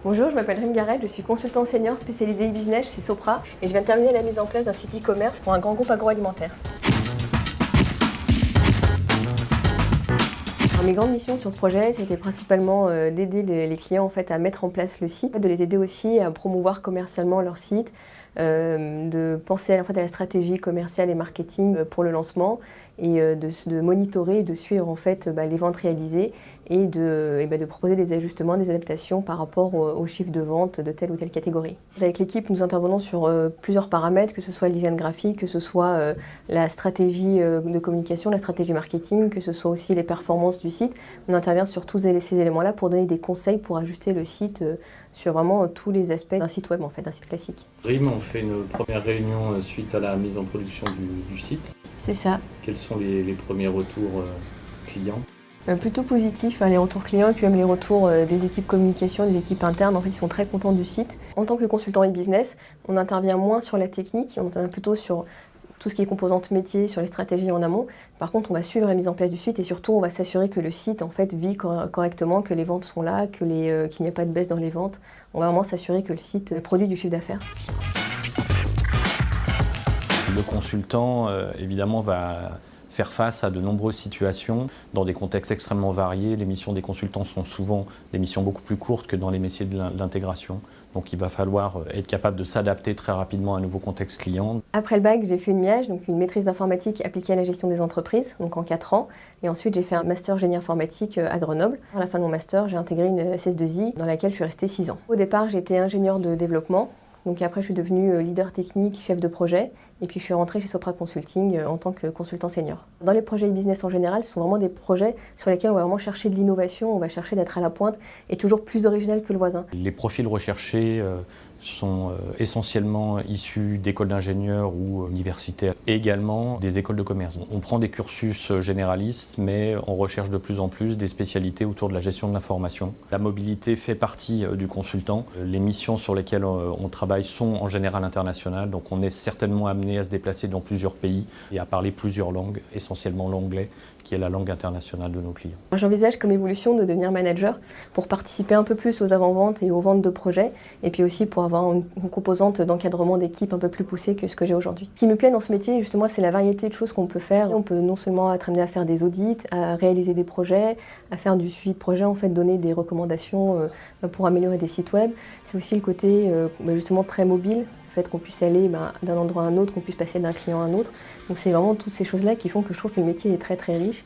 Bonjour, je m'appelle Rémi Garrel, je suis consultant senior spécialisé e-business chez Sopra et je viens de terminer la mise en place d'un site e-commerce pour un grand groupe agroalimentaire. Alors, mes grandes missions sur ce projet, c'était principalement d'aider les clients en fait, à mettre en place le site, de les aider aussi à promouvoir commercialement leur site, de penser à la stratégie commerciale et marketing pour le lancement et de monitorer et de suivre en fait, les ventes réalisées et de proposer des ajustements, des adaptations par rapport aux chiffres de vente de telle ou telle catégorie. Avec l'équipe, nous intervenons sur plusieurs paramètres, que ce soit le design graphique, que ce soit la stratégie de communication, la stratégie marketing, que ce soit aussi les performances du site. On intervient sur tous ces éléments-là pour donner des conseils pour ajuster le site sur vraiment tous les aspects d'un site web, en fait, d'un site classique. Rim, on fait une première réunion suite à la mise en production du site. C'est ça. Quels sont les premiers retours clients ? Plutôt positif, les retours clients et puis même les retours des équipes communication, des équipes internes, en fait ils sont très contents du site. En tant que consultant e-business, on intervient moins sur la technique, on intervient plutôt sur tout ce qui est composante métier, sur les stratégies en amont. Par contre, on va suivre la mise en place du site et surtout on va s'assurer que le site en fait vit correctement, que les ventes sont là, qu'il n'y a pas de baisse dans les ventes. On va vraiment s'assurer que le site produit du chiffre d'affaires. Le consultant, évidemment, va faire face à de nombreuses situations dans des contextes extrêmement variés. Les missions des consultants sont souvent des missions beaucoup plus courtes que dans les métiers de l'intégration. Donc il va falloir être capable de s'adapter très rapidement à un nouveau contexte client. Après le bac, j'ai fait une MIAGE, donc une maîtrise d'informatique appliquée à la gestion des entreprises, donc en 4 ans. Et ensuite, j'ai fait un master génie informatique à Grenoble. À la fin de mon master, j'ai intégré une SS2I dans laquelle je suis restée 6 ans. Au départ, j'étais ingénieure de développement. Donc après, je suis devenue leader technique, chef de projet, et puis je suis rentrée chez Sopra Consulting en tant que consultant senior. Dans les projets e-business en général, ce sont vraiment des projets sur lesquels on va vraiment chercher de l'innovation, on va chercher d'être à la pointe et toujours plus original que le voisin. Les profils recherchés sont essentiellement issus d'écoles d'ingénieurs ou universitaires et également des écoles de commerce. On prend des cursus généralistes, mais on recherche de plus en plus des spécialités autour de la gestion de l'information. La mobilité fait partie du consultant. Les missions sur lesquelles on travaille sont en général internationales, donc on est certainement amené à se déplacer dans plusieurs pays et à parler plusieurs langues, essentiellement l'anglais, qui est la langue internationale de nos clients. J'envisage comme évolution de devenir manager pour participer un peu plus aux avant-ventes et aux ventes de projets, et puis aussi pour avoir une composante d'encadrement d'équipe un peu plus poussée que ce que j'ai aujourd'hui. Ce qui me plaît dans ce métier, justement, c'est la variété de choses qu'on peut faire. On peut non seulement être amené à faire des audits, à réaliser des projets, à faire du suivi de projet, en fait, donner des recommandations pour améliorer des sites web. C'est aussi le côté justement très mobile, le fait qu'on puisse aller d'un endroit à un autre, qu'on puisse passer d'un client à un autre. Donc c'est vraiment toutes ces choses-là qui font que je trouve que le métier est très très riche.